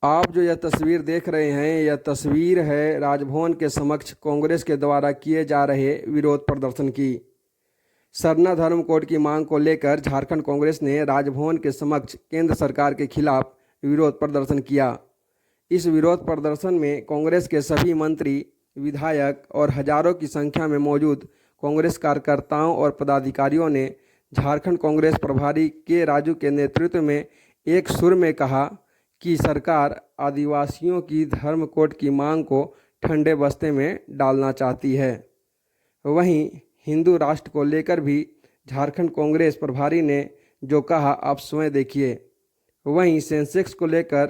आप जो यह तस्वीर देख रहे हैं, यह तस्वीर है राजभवन के समक्ष कांग्रेस के द्वारा किए जा रहे विरोध प्रदर्शन की। सरना धर्म कोड की मांग को लेकर झारखंड कांग्रेस ने राजभवन के समक्ष केंद्र सरकार के खिलाफ विरोध प्रदर्शन किया। इस विरोध प्रदर्शन में कांग्रेस के सभी मंत्री, विधायक और हजारों की संख्या में मौजूद कांग्रेस कार्यकर्ताओं और पदाधिकारियों ने झारखंड कांग्रेस प्रभारी के राजू के नेतृत्व में एक सुर में कहा कि सरकार आदिवासियों की धर्म कोड की मांग को ठंडे बस्ते में डालना चाहती है। वहीं हिंदू राष्ट्र को लेकर भी झारखंड कांग्रेस प्रभारी ने जो कहा आप स्वयं देखिए। वहीं सेंसेक्स को लेकर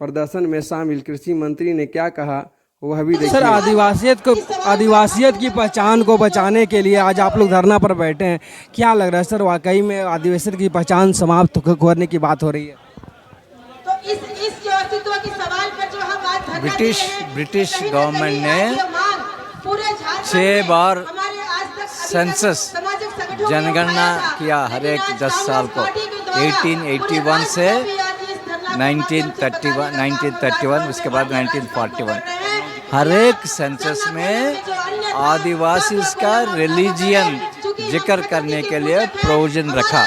प्रदर्शन में शामिल कृषि मंत्री ने क्या कहा वह भी देखिए। सर, आदिवासियत की पहचान को बचाने के लिए आज आप लोग धरना पर बैठे हैं, क्या लग रहा है सर? वाकई में आदिवासियत की पहचान समाप्त होने की बात हो रही है? ब्रिटिश गवर्नमेंट ने 6 बार सेंसस जनगणना किया हर एक 10 साल को। 1881 से 1931, उसके बाद 1941। हर एक सेंसस में आदिवासी का रिलीजियन जिक्र करने के लिए प्रोविजन रखा।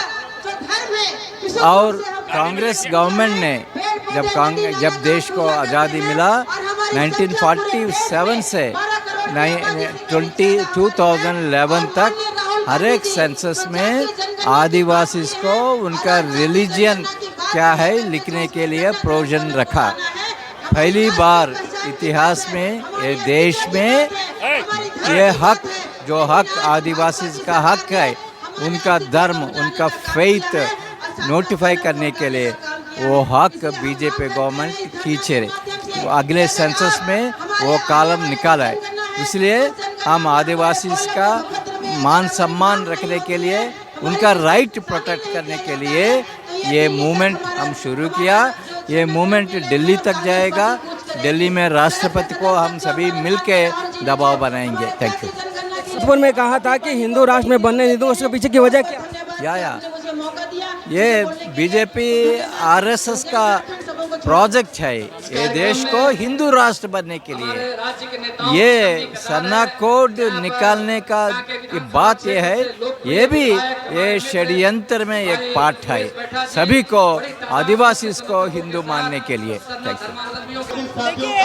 और कांग्रेस गवर्नमेंट ने जब देश को आज़ादी मिला 1947 से 2011 तक हर एक सेंसस में आदिवासी को उनका रिलीजियन क्या है लिखने के लिए प्रोविजन रखा। पहली बार इतिहास में ये देश में ये हक, जो हक आदिवासी का हक है, उनका धर्म, उनका फेथ नोटिफाई करने के लिए वो हक बीजेपी गवर्नमेंट खींचे रहे। अगले सेंसस में वो कॉलम निकाला है। इसलिए हम आदिवासी का मान सम्मान रखने के लिए, उनका राइट प्रोटेक्ट करने के लिए ये मूवमेंट हम शुरू किया। ये मूवमेंट दिल्ली तक जाएगा। दिल्ली में राष्ट्रपति को हम सभी मिलके दबाव बनाएंगे। Thank you. में कहा था कि हिंदू राष्ट्र में बनने नहीं दूंगा, उसके पीछे की वजह क्या? ये बीजेपी आरएसएस का प्रोजेक्ट है। ये देश को हिंदू राष्ट्र बनने के लिए ये सरना कोड निकालने का बात ये है, ये भी ये षड्यंत्र में एक पार्ट है, सभी को आदिवासी को हिंदू मानने के लिए। Thank you. देखिए,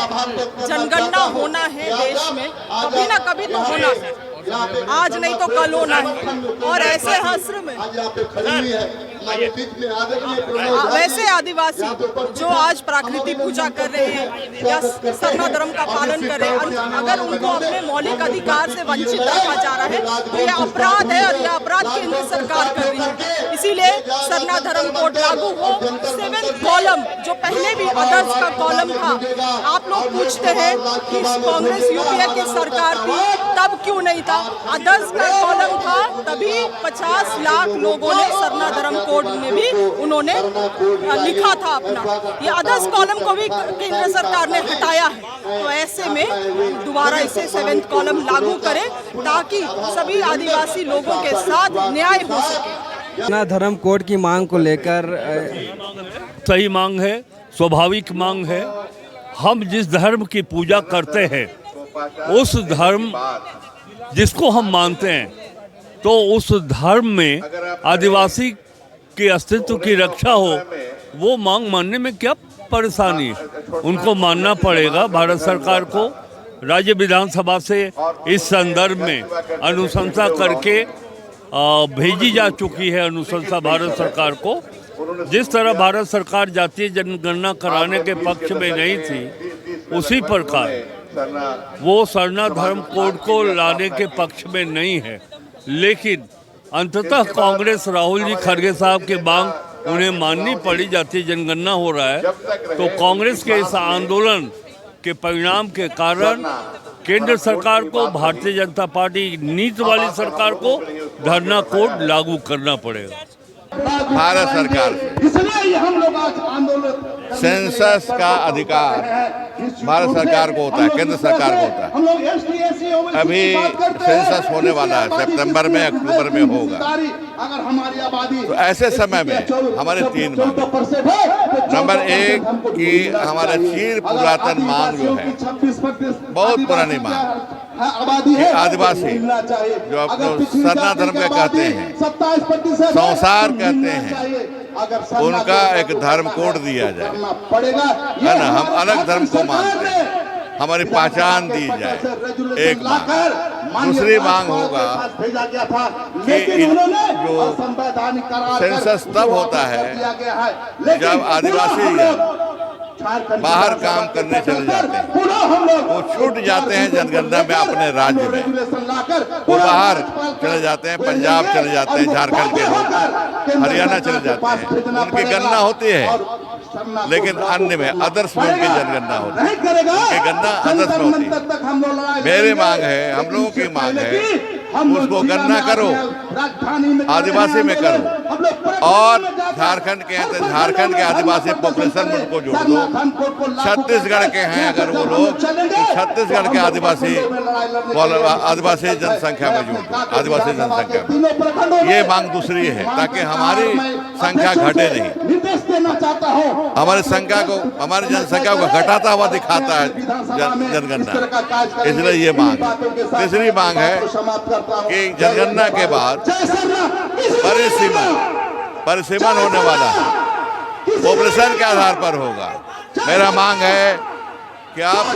जनगणना होना है देश में, कभी ना कभी तो होना है, आज नहीं तो कल होना है। और ऐसे हस्र में वैसे आदिवासी जो आज प्राकृति पूजा कर रहे हैं या सरना धर्म का पालन कर रहे हैं, अगर उनको अपने मौलिक अधिकार से वंचित रखा जा रहा है तो यह अपराध है, और यह अपराध केंद्र सरकार कर रही है। इसीलिए सरना धर्म कोड लागू हो। 7th कॉलम जो पहले भी अदर्स का कॉलम था, आप लोग पूछते हैं कि कांग्रेस यूपीए की सरकार थी तब क्यों नहीं था? अदर्स का कॉलम था तभी 50 लाख लोगों ने सरना धर्म कोड में भी उन्होंने लिखा था अपना। ये अदर्स कॉलम को भी केंद्र सरकार ने हटाया है। तो ऐसे में दोबारा इसे 7th कॉलम लागू करें ताकि सभी आदिवासी लोगों के साथ न्याय हो सके। सरना धर्म कोड की मांग को लेकर सही मांग है, स्वाभाविक मांग है। हम जिस धर्म की पूजा करते हैं, उस धर्म जिसको हम मानते हैं, तो उस धर्म में आदिवासी के अस्तित्व की रक्षा हो, वो मांग मानने में क्या परेशानी है? उनको मानना पड़ेगा। भारत सरकार को राज्य विधानसभा से इस संदर्भ में अनुशंसा करके भेजी जा चुकी है अनुशंसा भारत सरकार को। जिस तरह भारत सरकार जातीय जनगणना कराने के पक्ष में नहीं थी, उसी प्रकार वो सरना धर्म कोड को लाने के पक्ष में नहीं है। लेकिन अंततः कांग्रेस राहुल जी खड़गे साहब के मांग उन्हें माननी पड़ी। जातीय जनगणना हो रहा है, तो कांग्रेस के इस आंदोलन के परिणाम के कारण केंद्र सरकार को, भारतीय जनता पार्टी नीति वाली सरकार को धरना कोड लागू करना पड़ेगा। भारत सरकार सेंसस का अधिकार भारत सरकार को होता है, केंद्र सरकार को होता है। अभी सेंसस होने वाला है, सितंबर में अक्टूबर में होगा। तो ऐसे समय में हमारे 3 मांग, नंबर 1 कि हमारा चीर पुरातन मांग जो है, बहुत पुरानी मांग, कि आदिवासी जो अपने सरना धर्म के कहते हैं, संसार कहते हैं, उनका एक धर्म कोड दिया जाए, है ना। हम अलग धर्म को मानते हैं, हमारी पहचान दी जाए, एक मांग। दूसरी मांग होगा कि जो सेंसस तब होता है जब आदिवासी बाहर काम करने चले जाते हैं, वो छूट जाते हैं जनगणना में अपने राज्य में, वो बाहर चले जाते हैं, पंजाब चले जाते हैं, झारखंड के लोग हरियाणा चले जाते हैं, उनकी गणना होती है, लेकिन अन्य में अदर्स में उनकी जनगणना होती है, उनकी गणना अदर्स में होती है। मेरी मांग है, हम लोगों की मांग है, उसको गणना करो, आदिवासी में करो, और झारखंड के हैं तो झारखंड के आदिवासी पॉपुलेशन में उनको जोड़ दो। छत्तीसगढ़ के हैं अगर वो लोग, छत्तीसगढ़ के आदिवासी जनसंख्या में जोड़ दो, आदिवासी जनसंख्या में। ये मांग दूसरी है, ताकि हमारी संख्या घटे नहीं, हमारी संख्या को, हमारी जनसंख्या को घटाता हुआ दिखाता है जनगणना, इसलिए ये मांग। तीसरी मांग है कि जनगणना के बाद परिसीमन होने वाला है, पॉपुलेशन के आधार पर होगा। मेरा मांग है कि आप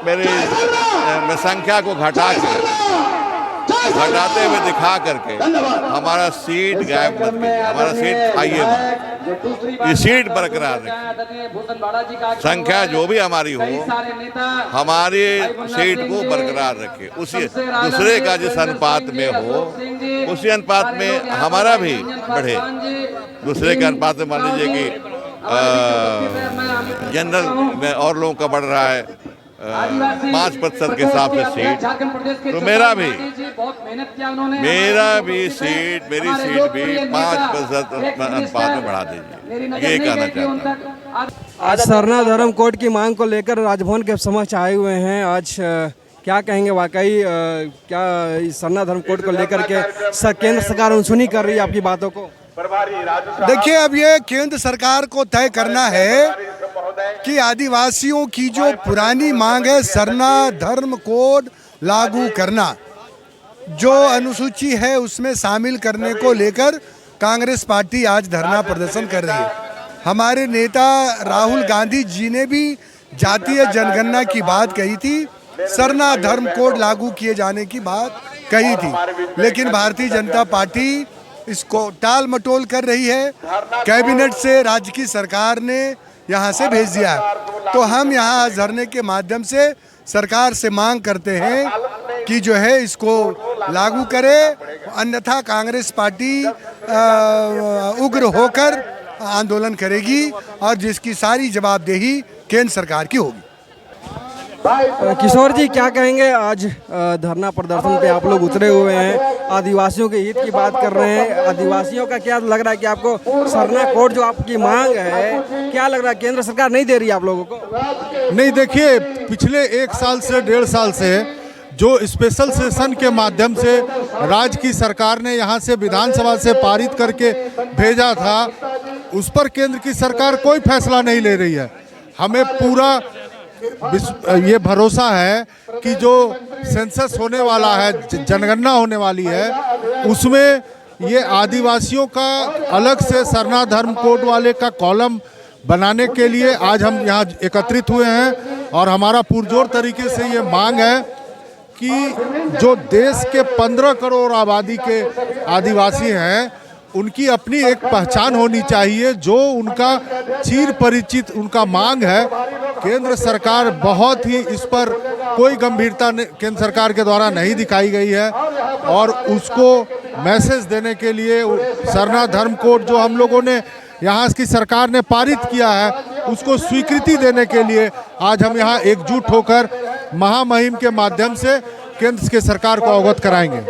मेरी संख्या को घटाते हुए दिखा करके हमारा सीट गायब मत कीजिए, हमारा सीट खाइए मत, ये सीट बरकरार रखिए, संख्या जो भी हमारी हो, हमारी सीट को बरकरार रखिए, उसी दूसरे का जिस अनुपात में हो, उसी अनुपात में हमारा भी बढ़े। दूसरे के अनुपात में मान लीजिए कि जनरल में और लोगों का बढ़ रहा है 5% के हिसाब से सीट, तो मेरी सीट भी 5% अनुपात में बढ़ा दीजिए, ये कहना चाहता हूँ। आज सरना धर्म कोड की मांग को लेकर राजभवन के समक्ष आए हुए हैं। आज क्या कहेंगे, वाकई क्या इस सरना धर्म कोड को लेकर के केंद्र सरकार अनसुनी कर रही है आपकी बातों को? देखिए, अब ये केंद्र सरकार को तय करना है कि आदिवासियों की जो पुरानी मांग है सरना धर्म कोड लागू करना, जो अनुसूची है उसमें शामिल करने को लेकर कांग्रेस पार्टी आज धरना प्रदर्शन कर रही है। हमारे नेता राहुल गांधी जी ने भी जातीय जनगणना की बात कही थी, सरना धर्म कोड लागू किए जाने की बात कही थी, लेकिन भारतीय जनता पार्टी इसको टाल मटोल कर रही है। कैबिनेट से राज्य की सरकार ने यहाँ से भेज दिया है। तो हम यहाँ धरने के माध्यम से सरकार से मांग करते हैं कि जो है इसको लागू करे, अन्यथा कांग्रेस पार्टी उग्र होकर आंदोलन करेगी और जिसकी सारी जवाबदेही केंद्र सरकार की होगी। किशोर जी, क्या कहेंगे, आज धरना प्रदर्शन पे आप लोग उतरे हुए हैं, आदिवासियों के हित की बात कर रहे हैं। आदिवासियों का क्या लग रहा है कि आपको सरना कोड जो आपकी मांग है, क्या लग रहा है केंद्र सरकार नहीं दे रही है आप लोगों को? नहीं, देखिए, पिछले 1 साल से 1.5 साल से जो स्पेशल सेशन के माध्यम से राज्य की सरकार ने यहाँ से विधानसभा से पारित करके भेजा था, उस पर केंद्र की सरकार कोई फैसला नहीं ले रही है। हमें पूरा ये भरोसा है कि जो सेंसस होने वाला है, जनगणना होने वाली है, उसमें ये आदिवासियों का अलग से सरना धर्म कोड वाले का कॉलम बनाने के लिए आज हम यहाँ एकत्रित हुए हैं। और हमारा पुरजोर तरीके से ये मांग है कि जो देश के 15 करोड़ आबादी के आदिवासी हैं, उनकी अपनी एक पहचान होनी चाहिए, जो उनका चिर परिचित उनका मांग है। केंद्र सरकार बहुत ही इस पर कोई गंभीरता केंद्र सरकार के द्वारा नहीं दिखाई गई है, और उसको मैसेज देने के लिए सरना धर्म कोड जो हम लोगों ने यहाँ की सरकार ने पारित किया है, उसको स्वीकृति देने के लिए आज हम यहाँ एकजुट होकर महामहिम के माध्यम से केंद्र के सरकार को अवगत कराएंगे।